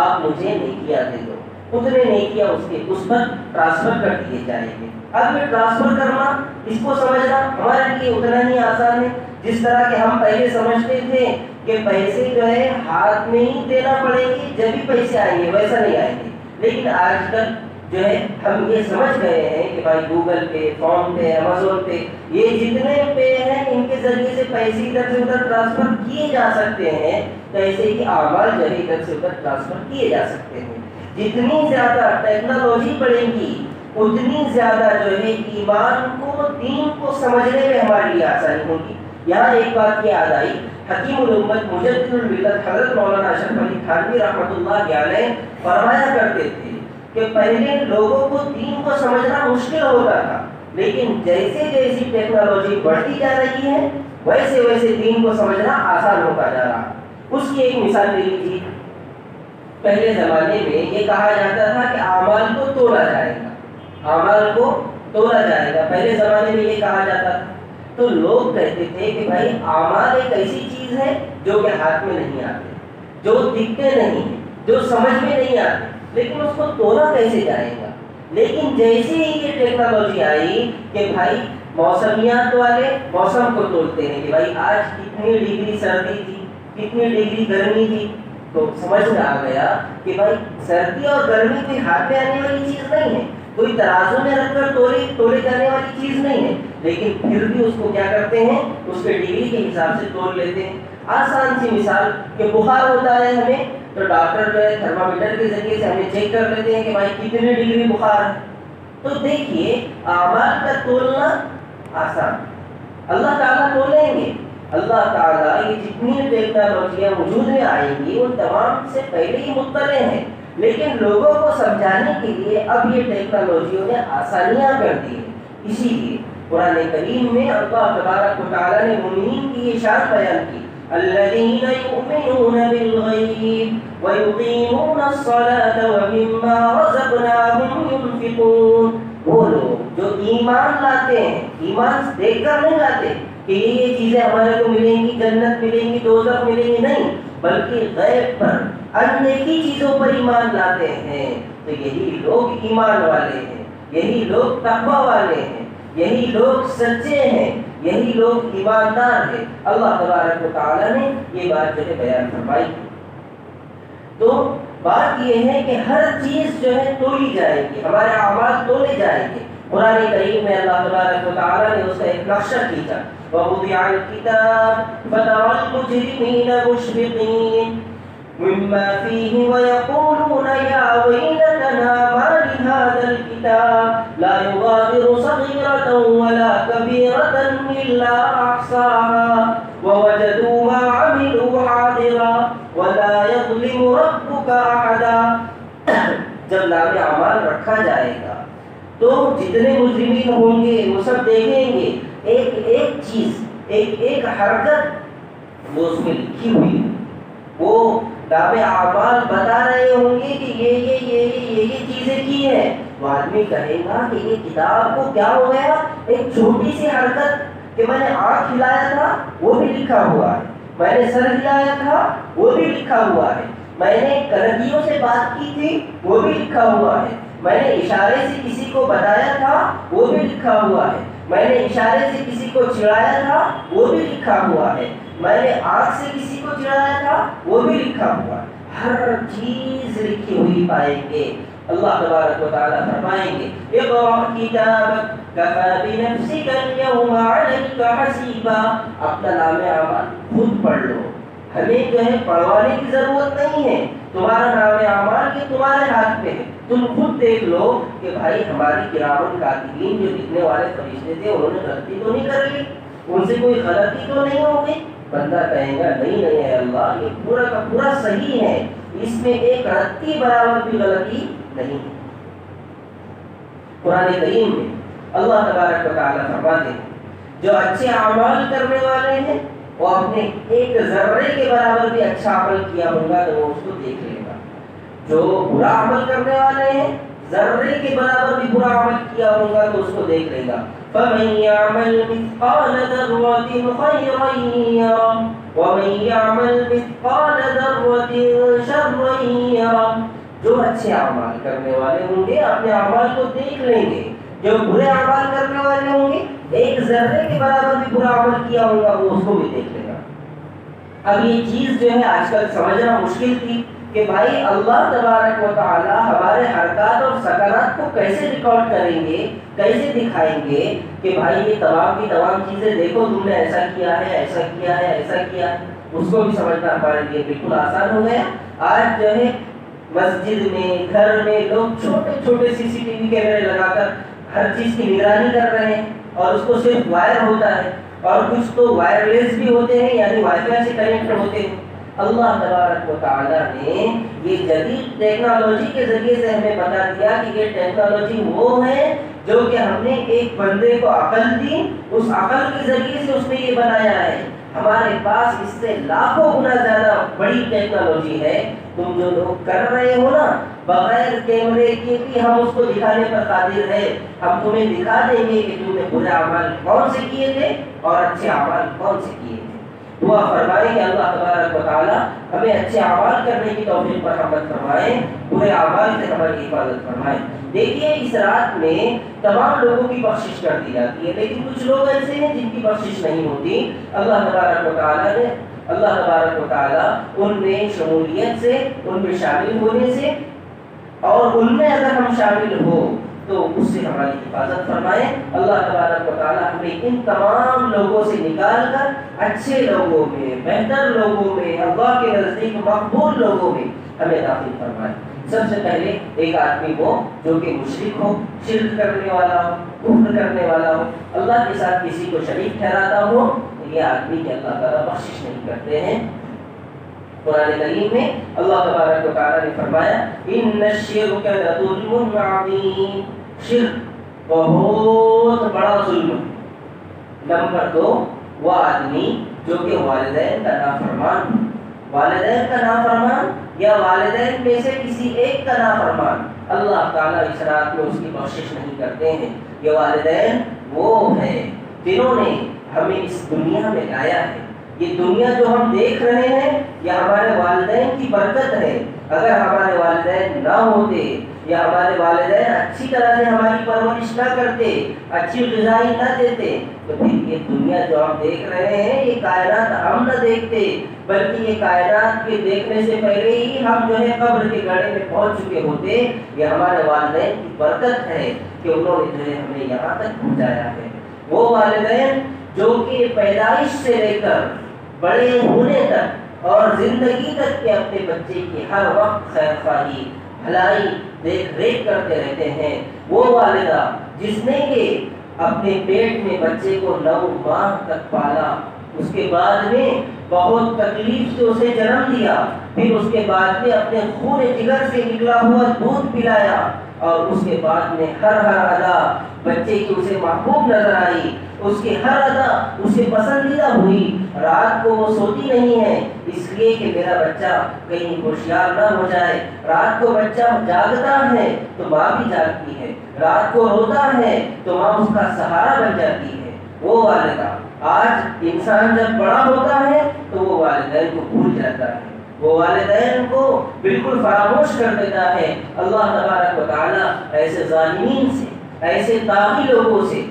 آپ مجھے نیکیاں دے دو، اتنے نیکیاں اس پر ٹرانسفر کر دیے جائیں گے۔ اب یہ ٹرانسفر کرنا، اس کو سمجھنا ہمارے لیے اتنا ہی آسان ہے جس طرح کہ ہم پہلے سمجھتے تھے کہ پیسے جو ہے ہاتھ میں ہی دینا پڑیں گے جب بھی پیسے آئیں گے، ویسا نہیں آئیں گے۔ لیکن آج کل جو ہے ہم یہ سمجھ گئے ہیں کہ بھائی گوگل پے، فون پے، امیزون پے، یہ جتنے پے ہیں ان کے ذریعے سے پیسے ادھر سے ادھر ٹرانسفر کیے جا سکتے ہیں، تو ایسے ہی اعمال جو ہے ادھر سے ادھر ٹرانسفر کیے جا سکتے ہیں۔ جتنی زیادہ ٹیکنالوجی بڑھے گی اتنی زیادہ جو ہے ایمان کو، دین کو سمجھنے میں ہمارے لیے آسانی ہوگی۔ یہاں ایک بات یاد آئی، حکیم الامت مجدد الملت حضرت مولانا اشرف علی تھانوی رحمۃ اللہ علیہ فرمایا کرتے تھے کہ پہلے لوگوں کو دین کو سمجھنا مشکل ہوتا تھا، لیکن جیسے جیسی ٹیکنالوجی بڑھتی جا رہی ہے ویسے ویسے دین کو سمجھنا آسان ہوتا جا رہا. اس کی ایک مثال لے لیجیے. پہلے زمانے میں یہ کہا جاتا تھا کہ اعمال کو تولا جائے گا، اعمال کو تولا جائے گا. پہلے زمانے میں یہ کہا جاتا تھا تو لوگ کہتے تھے کہ بھائی اعمال ایک ایسی چیز ہے جو کہ ہاتھ میں نہیں آتے، جو دکھتے نہیں، جو سمجھ میں نہیں آتے، لیکن اس کو تولا کیسے جائے گا. لیکن جیسے ہی یہ ٹیکنالوجی آئی کہ بھائی موسمیات والے موسم کو تولتے ہیں کہ بھائی آج کتنی ڈگری سردی تھی، کتنی ڈگری گرمی تھی، تو سمجھ میں آ گیا کہ بھائی سردی اور گرمی کوئی ہاتھ میں آنے والی چیز نہیں ہے، کوئی ترازو میں رکھ کر تولے جانے والی چیز نہیں ہے، لیکن پھر بھی اس کو کیا کرتے ہیں، اس کے ڈگری کے حساب سے تول لیتے ہیں. آسان سی مثال کہ بخار ہوتا ہے ہمیں تو ڈاکٹر جو ہے تھرمامیٹر کے ذریعے سے ہمیں چیک کر لیتے ہیں کہ بھائی کتنی ڈگری بخار ہے. تو دیکھیے اعمال کا تولنا آسان، اللہ تعالیٰ تولیں گے. اللہ تعالیٰ یہ جتنی ٹیکنالوجیاں وجود میں آئیں گی ان تمام سے پہلے ہی مطلع ہیں، لیکن لوگوں کو سمجھانے کے لیے اب یہ ٹیکنالوجیوں نے آسانیاں کر دی ہیں. اسی لیے قرآن کریم میں اللہ تبارک و تعالیٰ نے مومنین کی یہ شان بیان کی، الذین یؤمنون بالغیب ویقیمون الصلاة ومما رزقناہم ينفقون. وہ لوگ جو ایمان لاتے ہیں، ایمان دیکھ کر نہیں لاتے کہ یہ چیزیں ہمارے کو ملیں گی، جنت ملیں گی، دوزخ ملیں گی، نہیں، بلکہ غیب پر، اندیکھی چیزوں پر ایمان لاتے ہیں. تو یہی لوگ ایمان والے ہیں، یہی لوگ تقوی والے ہیں، یہی لوگ سچے ہیں، یہی لوگ ایماندار ہیں. اللہ تبارک و تعالیٰ نے یہ بات جو ہے بیان فرمائی. تو بات یہ ہے کہ ہر چیز جو ہے تولی جائے گی، ہمارے اعمال تولے جائیں گے. قرآن کریم میں اللہ تبارک و تعالیٰ نے اس کا ایک نقشہ کھینچا، وَوُضِعَ الْكِتَابُ فَتَرَى الْمُجْرِمِينَ مُشْفِقِينَ مما فيه ويقولون يا ويلتنا ما لهذا الكتاب لا يغادر صغيرة ولا كبيرة إلا أحصاها ووجدوا ما عملوا حاضرا ولا يظلم ربك أحدا. جب نام اعمال رکھا جائے گا تو جتنے مجرمین ہوں گے وہ سب دیکھیں گے ایک ایک چیز، ایک ایک حرکت وہ اس میں لکھی ہوئی ہے. وہ نام اعمال بتا رہے ہوں گے کہ یہ چیزیں کی ہیں. وہ آدمی کہے گا کہ یہ کتاب کو کیا ہو گیا، ایک چھوٹی سی حرکت کہ میں نے آنکھ ہلایا تھا وہ بھی لکھا ہوا ہے، میں نے سر ہلایا تھا وہ بھی لکھا ہوا ہے، میں نے کلگیوں سے بات کی تھی وہ بھی لکھا ہوا ہے، میں نے اشارے سے کسی کو بتایا تھا وہ بھی لکھا ہوا ہے، میں نے اشارے سے کسی کو چڑھایا تھا وہ بھی لکھا ہوا ہے، میں نے آنکھ سے کسی کو چڑھایا تھا وہ بھی لکھا ہوا. ہر چیز لکھی ہوئی پائیں گے. اللہ تبارک و تعالیٰ فرمائیں گے اقرأ کتابک کفی بنفسک اليوم علیک حسیبا. اپنا نام اعمال خود پڑھ لو، ہمیں جو ہے پڑھوانے کی ضرورت نہیں ہے. تمہارا نام اعمال یہ تمہارے ہاتھ میں ہے، تم خود دیکھ لو کہ بھائی ہماری کرام کاتبین جو لکھنے والے فرشتے تھے انہوں نے غلطی تو نہیں کر لی، ان سے کوئی غلطی تو نہیں ہو گئی. بندہ کہے گا نہیں ہے اللہ، یہ پورا کا پورا صحیح ہے، اس میں ایک رتی برابر بھی غلطی نہیں ہے. قرآن کریم میں اللہ تبارک و تعالیٰ فرماتے ہیں جو اچھے اعمال کرنے والے ہیں وہ اپنے ایک ذرے کے برابر بھی اچھا عمل کیا ہوگا تو وہ اس کو دیکھ لے گا. جو برا عمل کرنے والے ہیں ذرے کے برابر بھی برا عمل کیا ہوگا تو اس کو دیکھ لے گا. فَمَن يَعْمَلْ مِثْقَالَ ذَرَّةٍ خَيْرًا يَرَهُ وَمَن يَعْمَلْ مِثْقَالَ ذَرَّةٍ شَرًّا يَرَهُ. جو اچھے اعمال کرنے والے ہوں گے اپنے اعمال کو دیکھ لیں گے، جو برے اعمال کرنے والے ہوں گے ایک ذرے کے برابر بھی برا عمل کیا ہوگا وہ اس کو بھی دیکھ لے گا. اب یہ چیز جو ہے آج کل سمجھنا مشکل تھی کہ بھائی اللہ تبارک و تعالی ہمارے حرکات اور سکنات کو کیسے ریکارڈ کریں گے، کیسے دکھائیں گے کہ بھائی یہ تمام کی تمام چیزیں دیکھو تم نے ایسا کیا ہے، ایسا کیا ہے، ایسا کیا ہے. اس کو بھی سمجھنا ہمارے لیے بالکل آسان ہو گیا. آج جو ہے مسجد میں، گھر میں لوگ چھوٹے چھوٹے CCTV کیمرے لگا کر ہر چیز کی نگرانی کر رہے ہیں اور اس کو صرف وائر ہوتا ہے اور کچھ تو وائرلیس بھی ہوتے ہیں یعنی وائی فائی سے کنیکٹ ہوتے ہیں. اللہ تبارک و تعالیٰ نے یہ جدید ٹیکنالوجی کے ذریعے سے ہمیں بتا دیا کہ یہ ٹیکنالوجی وہ ہے جو کہ ہم نے ایک بندے کو عقل دی، اس عقل کے ذریعے سے اس نے یہ بنایا ہے۔ ہمارے پاس اس سے لاکھوں گنا زیادہ بڑی ٹیکنالوجی ہے۔ تم جو لوگ کر رہے ہو نا، بغیر کیمرے کے بھی ہم اس کو دکھانے پر قادر ہے۔ ہم تمہیں دکھا دیں گے کہ تم نے برے اعمال کون سے کیے تھے اور اچھے اعمال کون سے کیے تھے۔ دعا فرمائیں کہ اللہ تبارک و تعالی ہمیں اچھے اعمال کرنے کی توفیق مرحمت فرمائیں، برے اعمال سے ہماری حفاظت فرمائیں۔ دیکھیے اس رات میں تمام لوگوں کی بخشش کر دی جاتی ہے، لیکن کچھ لوگ ایسے ہیں جن کی بخشش نہیں ہوتی۔ اللہ تبارک و تعالی ان میں شمولیت سے، ان میں شامل ہونے سے، اور ان میں اگر ہم شامل ہو تو اس سے ہماری حفاظت فرمائے۔ اللہ تبارک و تعالی ہمیں ان تمام لوگوں سے نکال کر اچھے لوگوں میں، بہتر لوگوں میں، اللہ کے نزدیک مقبول لوگوں میں ہمیں داخل فرمائے۔ سب سے پہلے ایک آدمی کو جو کہ مشرک ہو، شرک کرنے والا ہو، کفر کرنے والا ہو، اللہ کے ساتھ کسی کو شریک ٹھہراتا ہو، یہ آدمی کے اللہ تعالیٰ بخشش نہیں کرتے ہیں۔ قرآن کریم میں اللہ تبارک و تعالیٰ نے فرمایا ان الشرک لظلم عظیم، شرک بہت بڑا ظلم ہے۔ نمبر 2، وہ آدمی جو کہ والدین کا نافرمان، والدین کا نافرمان یا والدین میں سے کسی ایک کا نافرمان، اللہ تعالیٰ اس رات میں اس کی بخشش نہیں کرتے ہیں۔ یہ والدین وہ ہیں جنہوں نے ہمیں اس دنیا میں لایا ہے۔ یہ دنیا جو ہم دیکھ رہے ہیں یہ ہمارے والدین کی برکت ہے۔ اگر ہمارے والدین نہ ہوتے یا ہمارے والدین اچھی طرح سے ہماری پرورش نہ کرتے، اچھی غذائی نہ دیتے، تو پھر یہ دنیا جو ہم دیکھ رہے ہیں یہ کائنات ہم نہ دیکھتے، بلکہ یہ کائنات کے دیکھنے سے پہلے ہی ہم جو ہے قبر کے گڑھے میں پہنچ چکے ہوتے۔ یہ ہمارے والدین کی برکت ہے کہ انہوں نے جو ہے ہمیں یہاں تک پہنچایا ہے۔ وہ والدین جو کہ پیدائش سے لے کر بڑے ہونے تک اور زندگی تک کے اپنے بچے کی ہر وقت خیر خواہی، بھلائی، دیکھ ریکھ کرتے رہتے ہیں۔ وہ والدہ جس نے کہ اپنے پیٹ میں بچے کو 9 ماہ تک پالا، اس کے بعد میں بہت تکلیف سے اسے جنم دیا، پھر اس کے بعد میں اپنے خون جگر سے نکلا ہوا دودھ پلایا، اور اس کے بعد میں ہر ادا بچے کی اسے محبوب نظر آئی، اس کی ہر ادا اسے پسندیدہ ہوئی۔ رات کو وہ سوتی نہیں ہے اس لیے کہ میرا بچہ کہیں ہوشیار نہ ہو جائے۔ رات کو بچہ جاگتا ہے تو ماں بھی جاگتی ہے، رات کو روتا ہے تو ماں اس کا سہارا بن جاتی ہے۔ وہ والدہ، آج انسان جب بڑا ہوتا ہے تو وہ والدین کو بھول جاتا ہے، وہ والدین کو بالکل فراموش کر دیتا ہے۔ اللہ تبارک و تعالیٰ ایسے ظالمین سے، ایسے طاغی لوگوں سے،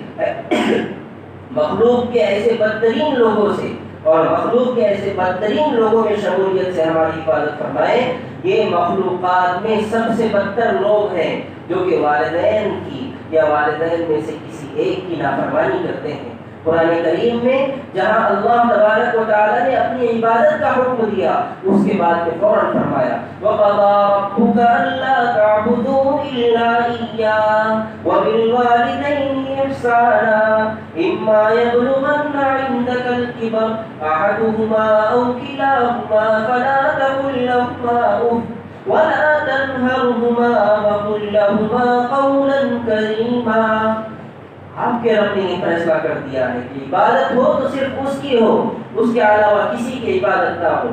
مخلوق کے ایسے بدترین لوگوں سے اور مخلوق کے ایسے بدترین لوگوں میں شمولیت سے ہماری حفاظت فرمائے۔ یہ مخلوقات میں سب سے بدتر لوگ ہیں جو کہ والدین کی یا والدین میں سے کسی ایک کی نافرمانی کرتے ہیں۔ قرآن کریم میں جہاں اللہ تبارک و تعالیٰ نے اپنی عبادت کا حکم دیا، اس کے بعد میں فوراً فرمایا وَقَضَىٰ رَبُّكَ أَلَّا تَعْبُدُوا إِلَّا إِيَّاهُ وَبِالْوَالِدَيْنِ إِحْسَانًا إِمَّا يَبْلُغَنَّ عِندَكَ الْكِبَرَ أَحَدُهُمَا أَوْ كِلَاهُمَا فَلَا تَقُل لَّهُمَا أُفٍّ وَلَا تَنْهَرْهُمَا وَقُل لَّهُمَا قَوْلًا كَرِيمًا۔ آپ کے رب نے یہ فیصلہ کر دیا ہے کہ عبادت ہو تو صرف اس کی ہو، اس کے علاوہ کسی کی عبادت نہ ہو،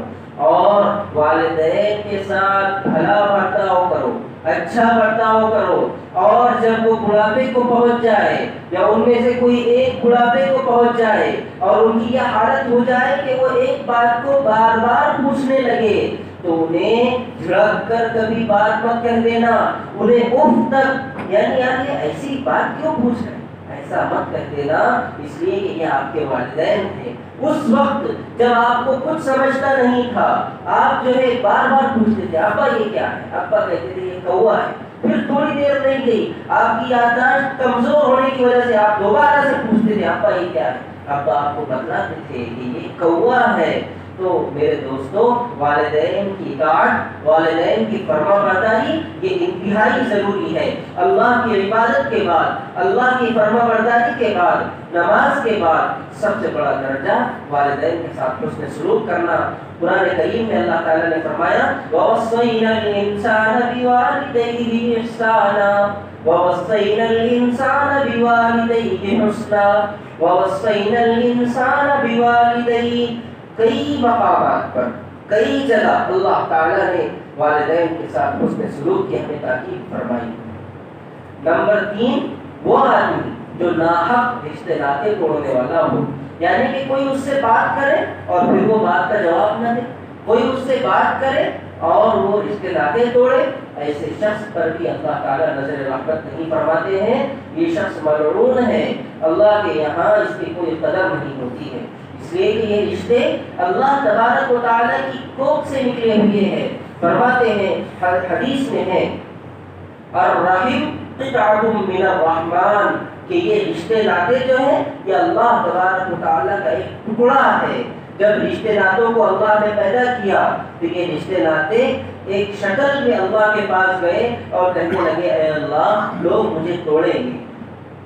اور والدین کے ساتھ بھلا برتاؤ کرو، اچھا برتاؤ کرو، اور جب وہ بڑھاپے کو پہنچ جائے یا ان میں سے کوئی ایک بڑھاپے کو پہنچ جائے اور ان کی یہ حالت ہو جائے کہ وہ ایک بات کو بار بار پوچھنے لگے، تو انہیں جھڑک کر کبھی بات مت کہہ دینا، انہیں اف تک یعنی یہ ایسی بات کیوں پوچھ رہے، ایسا مت کہہ دینا، اس لیے کہ یہ آپ کے والدین ہیں۔ اس وقت جب آپ کو کچھ سمجھتا نہیں تھا، آپ جو ہے بار بار پوچھتے تھے ابا یہ کیا ہے، ابا کہتے تھے یہ کوا ہے، پھر تھوڑی دیر نہیں گئی آپ کی یادداشت کمزور ہونے کی وجہ سے آپ دوبارہ سے پوچھتے تھے ابا یہ کیا ہے، ابا آپ کو بتلاتے تھے کہ یہ کوا ہے۔ تو میرے دوستو، والدین کی اطاعت، والدین کی فرما برداری یہ انتہائی ضروری ہے۔ اللہ کی عبادت کے بعد، اللہ کی فرما برداری کے بعد نماز کے بعد سب سے بڑا درجہ والدین کے ساتھ حسن سلوک کرنا۔ قرآن کریم میں اللہ تعالیٰ نے فرمایا وَوَصَّيْنَا الْإِنسَانَ بِوَالِدَيْهِ إِحْسَانًا وَوَصَّيْنَا الْإِنسَانَ بِوَالِدَيْهِ حُسْنًا وَوَصَّيْنَا الْإِنسَانَ بِوَالِدَيْهِ۔ کئی مقامات پر کئی جگہ اللہ تعالیٰ نے والدین کے ساتھ حسن سلوک کی ہمیں تاکید فرمائی۔ نمبر 3، وہ آدمی جو ناحق رشتے ناطے توڑنے والا ہو، یعنی کہ کوئی اس سے بات کرے اور پھر وہ بات کا جواب نہ دے، کوئی اس سے بات کرے اور وہ رشتے ناطے توڑے، ایسے شخص پر بھی اللہ تعالیٰ نظر رحمت نہیں فرماتے ہیں۔ یہ شخص ملعون ہے، اللہ کے یہاں اس کی کوئی قدر نہیں ہوتی ہے، اس لیے کہ یہ رشتے اللہ تبارک و تعالیٰ کی کوکھ سے نکلے ہوئے ہیں۔ فرماتے ہیں حدیث میں ہے الرحم قطعۃ من الرحمن، کہ یہ رشتے ناطے جو ہیں یہ اللہ تبارک و تعالیٰ کا ایک ٹکڑا ہے۔ جب رشتے ناطوں کو اللہ نے پیدا کیا تو یہ رشتے ناطے ایک شکل میں اللہ کے پاس گئے اور کہنے لگے اے اللہ لوگ مجھے توڑیں گے۔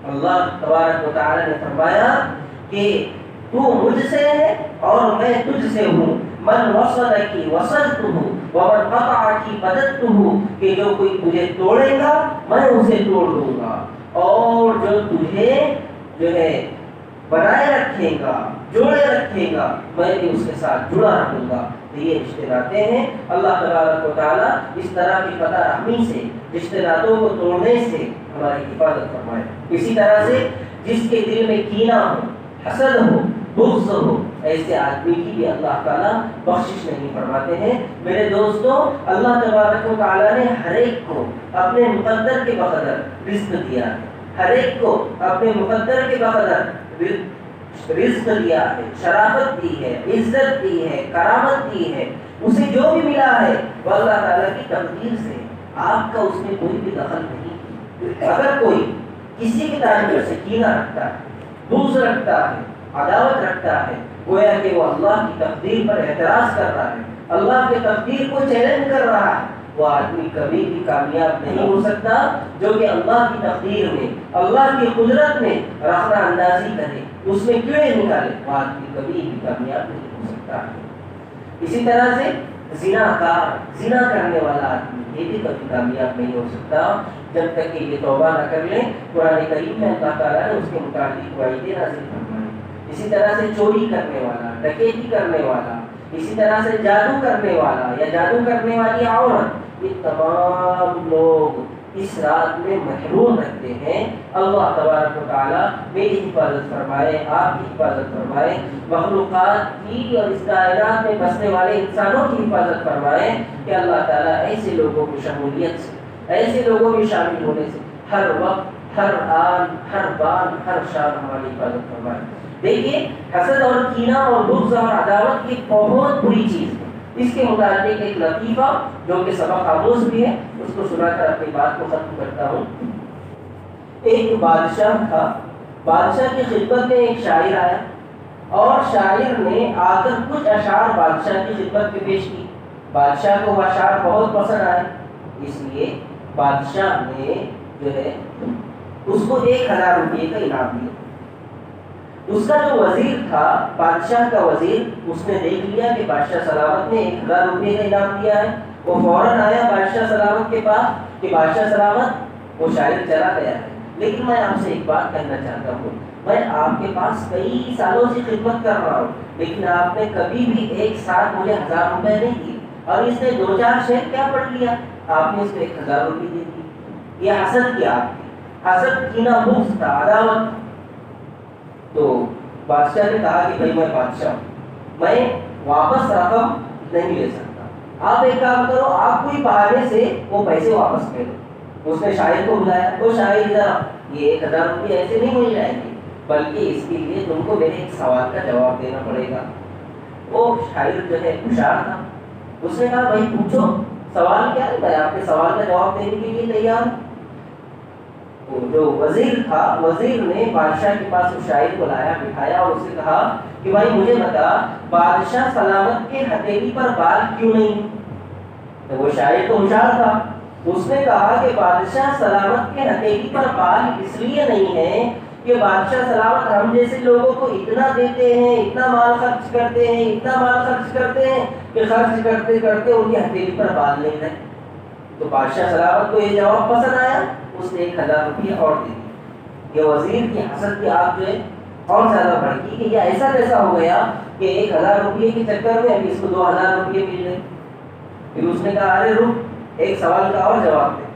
اللہ تبارک و تعالیٰ نے فرمایا کہ تو مجھ سے ہے اور میں تجھ سے ہوں، من وصلکی وصلتہ ومن قطعکی بددتہ، کہ جو کوئی تجھے توڑے گا میں اسے توڑ دوں گا، اور جو تجھے جو ہے بنائے رکھے گا جوڑے رکھے گا میں بھی اس کے ساتھ جڑا رکھوں گا۔ تو یہ رشتے ناطے ہیں۔ اللہ تبارک و تعالیٰ اس طرح کی قطع رحمی سے، رشتے ناطوں کو توڑنے سے ہماری حفاظت فرمائے۔ اسی طرح سے جس کے دل میں کینہ ہو، حسد ہو، بغض ہو، ایسے آدمی کی بھی اللہ تعالیٰ بخشش نہیں فرماتے ہیں۔ میرے دوستو، اللہ تبارک و تعالیٰ نے ہر ایک کو اپنے مقدر کے بقدر رزق دیا ہے، ہر ایک کو اپنے مقدر کے بقدر رزق دیا ہے، شرافت دی ہے، عزت دی ہے، کرامت دی ہے۔ اسے جو بھی ملا ہے وہ اللہ تعالیٰ کی تقدیر سے، آپ کا اس میں کوئی بھی دخل نہیں۔ اگر کوئی کسی کی تعلق سے کینہ رکھتا ہے، بغض رکھتا ہے، عداوت رکھتا ہے، گویا کہ وہ اللہ کی تقدیر پر اعتراض کر رہا ہے، اللہ کی تقدیر کو چیلنج کر رہا ہے۔ وہ آدمی کبھی بھی کامیاب نہیں ہو سکتا جو کہ اللہ کی تقدیر میں، اللہ کی قدرت میں رخنہ اندازی کرے، اس میں کیڑے نکالے، وہ آدمی کبھی بھی کامیاب نہیں ہو سکتا۔ اسی طرح سے زنا کرنے والا آدمی یہ بھی کبھی کامیاب نہیں ہو سکتا جب تک کہ یہ توبہ نہ کر لے۔ قرآن کریم میں اللہ تعالیٰ نے اس کے متعلق وعیدیں نازل فرمائی۔ اسی طرح سے چوری کرنے والا، ڈکیتی کرنے والا، اسی طرح سے جادو کرنے والا یا جادو کرنے والی عورت، یہ تمام لوگ اس رات میں محروم رہتے ہیں۔ اللہ تبارک و تعالیٰ میری حفاظت فرمائے، آپ کی حفاظت فرمائے، مخلوقات کی اور اس کائنات میں بسنے والے انسانوں کی حفاظت فرمائے کہ اللہ تعالیٰ ایسے لوگوں کی شمولیت سے، ایسے لوگوں میں شامل ہونے سے ہر وقت، ہر آن، ہر بان، ہر شان ہماری حفاظت فرمائے۔ دیکھیے حسد اور کینہ اور بغض اور عداوت کی بہت بری چیز ہے۔ اس کے متعلق ایک لطیفہ جو کہ سبق آموز بھی ہے، اس کو سنا کر اپنی بات کو ختم کرتا ہوں۔ ایک بادشاہ تھا، بادشاہ کی خدمت میں ایک شاعر آیا اور شاعر نے آ کر کچھ اشعار بادشاہ کی خدمت میں پیش کی۔ بادشاہ کو وہ اشعار بہت پسند آئے، اس لیے بادشاہ نے جو ہے اس کو 1000 روپے کا انعام دیا۔ اس کا جو وزیر تھا، بادشاہ کا وزیر، اس نے دیکھ لیا کہ بادشاہ سلامت نے 1000 روپے کا انعام دیا ہے، وہ فوراً آیا بادشاہ سلامت کے پاس کہ بادشاہ سلامت، وہ شاعر چلا گیا ہے، لیکن میں آپ سے ایک بات کہنا چاہتا ہوں، میں آپ کے پاس کئی سالوں سے خدمت کر رہا ہوں، لیکن آپ نے کبھی بھی ایک ساتھ مجھے 1000 روپے نہیں دیے، اور اس نے 2-4 شعر کیا پڑھ لیا، آپ نے اس کو 1000 روپے دے دی۔ یہ حسد کیا آپ کی، حسد کینہ بغض تھا، عداوت۔ تو بادشاہ نے کہا کہ بھائی میں بادشاہ ہوں، میں واپس رقم نہیں لے سکتا، آپ ایک کام کرو، آپ کوئی بہانے سے وہ پیسے واپس لے لو۔ اس نے شاعر کو بلایا، وہ شاعر ادھر، یہ 1000 روپے ایسے نہیں مل جائیں گے، بلکہ اس کے لیے تم کو میرے ایک سوال کا جواب دینا پڑے گا۔ وہ شاعر جو ہے ہوشیار تھا، اس نے کہا بھائی پوچھو، سوال کیا ہے، میں آپ کے سوال کا جواب دینے کے لیے تیار ہوں۔ جو وزیر تھا، وزیر نے بادشاہ کے پاس اس شاعر کو لایا، بٹھایا اور اسے کہا کہ بھائی مجھے بتا، بادشاہ سلامت کے ہتھیلی پر بال کیوں نہیں؟ تو وہ شاعر تو ہوشیار تھا، اس نے کہا کہ بادشاہ سلامت کے ہتھیلی پر بال اس لیے نہیں ہے کہ بادشاہ سلامت ہم جیسے لوگوں کو اتنا دیتے ہیں، اتنا مال خرچ کرتے ہیں، اتنا مال خرچ کرتے ہیں کہ خرچ کرتے کرتے ان کی ہتھیلی پر بال نہیں رہے۔ تو بادشاہ سلامت کو یہ جواب پسند آیا، اس نے 1000 روپیہ اور دے دی۔ یہ وزیر کی حسد کی آگ جو ہے اور زیادہ بڑھ گئی کہ یہ ایسا کیسا ہو گیا کہ 1000 روپیے کے چکر میں ابھی اس کو 2000 روپیے مل گئے۔ پھر اس نے کہا ارے رک، ایک سوال کا اور جواب دے۔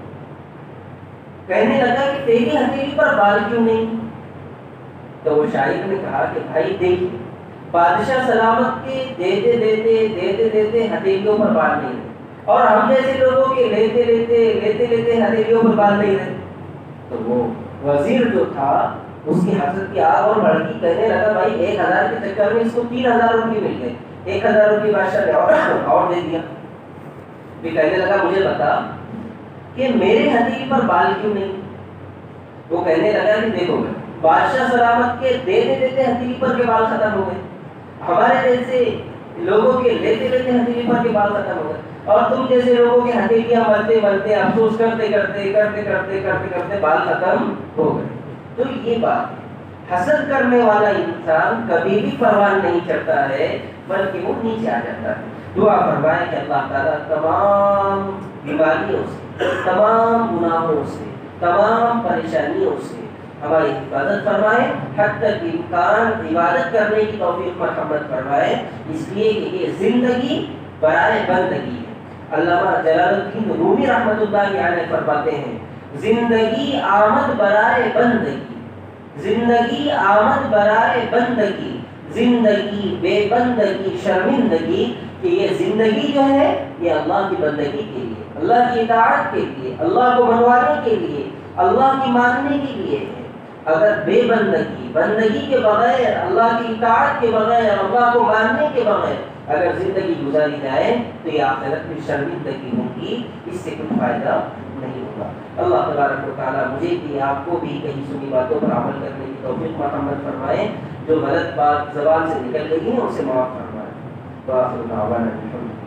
کہنے لگا کہ تیری ہتھیلی پر بال کیوں نہیں؟ تو وہ شاعر نے کہا کہ بھائی دیکھ، بادشاہ سلامت کے دیتے دیتے دیتے دیتے ہتھیلیوں پر بال نہیں رہے، اور ہم جیسے لوگوں کے لیتے لیتے لیتے لیتے ہتھیلیوں پر بال نہیں رہے۔ تو وہ وزیر جو تھا اس کی حسد کی آگ اور بڑھ گئی، کہنے لگا بھائی 1000 کے چکر میں اس کو 3000 روپئے مل گئے، 1000 روپئے بادشاہ نے اور دے دیا۔ پھر کہنے لگا مجھے بتا کہ میرے ہتھیلی پر بال کیوں نہیں؟ وہ کہنے لگا کہ دیکھو بادشاہ سلامت کے دیتے دیتے ہتھیلی پر کے بال ختم ہو گئے، ہمارے جیسے لوگوں کے لیتے لیتے ہتھیلی پر کے بال ختم ہو گئے، اور تم جیسے لوگوں کے ہتھیلیاں ملتے ملتے افسوس کرتے کرتے کرتے کرتے کرتے کرتے بال ختم ہو گئے۔ تو یہ بات ہے، حسد کرنے والا انسان کبھی بھی پروان نہیں چڑھتا ہے بلکہ وہ نیچے آ جاتا ہے۔ دعا فرمائے کہ اللہ تعالیٰ تمام بیماریوں سے، تمام گناہوں سے، تمام پریشانیوں سے ہماری حفاظت فرمائے، حد تک امکان عبادت کرنے کی توفیق مرحمت فرمائے، اس لیے کہ یہ زندگی برائے بندگی ہے۔ علامہ جلال الدین رومی رحمۃ اللہ علیہ فرماتے ہیں زندگی آمد برائے بندگی، زندگی آمد برائے بندگی، زندگی بے بندگی شرمندگی، کہ یہ زندگی جو ہے یہ اللہ کی بندگی کے لیے، اللہ کی اطاعت کے لیے، اللہ کو منوانے کے لیے، اللہ کی ماننے کے لیے ہے۔ اگر بے بندگی، بندگی کے بغیر، اللہ کی اطاعت کے بغیر، اللہ کو ماننے کے بغیر اگر زندگی گزاری جائے تو یہ آخرت میں شرمندگی ہوگی، اس سے کچھ فائدہ نہیں ہوگا۔ اللہ تبارک و تعالیٰ مجھے بھی آپ کو بھی کہیں سنی باتوں پر عمل کرنے کی توفیق مرحمت فرمائے، جو غلط بات زبان سے نکل گئی ہے اسے معاف فرمائے۔ وآخر دعوانا الحمد للہ۔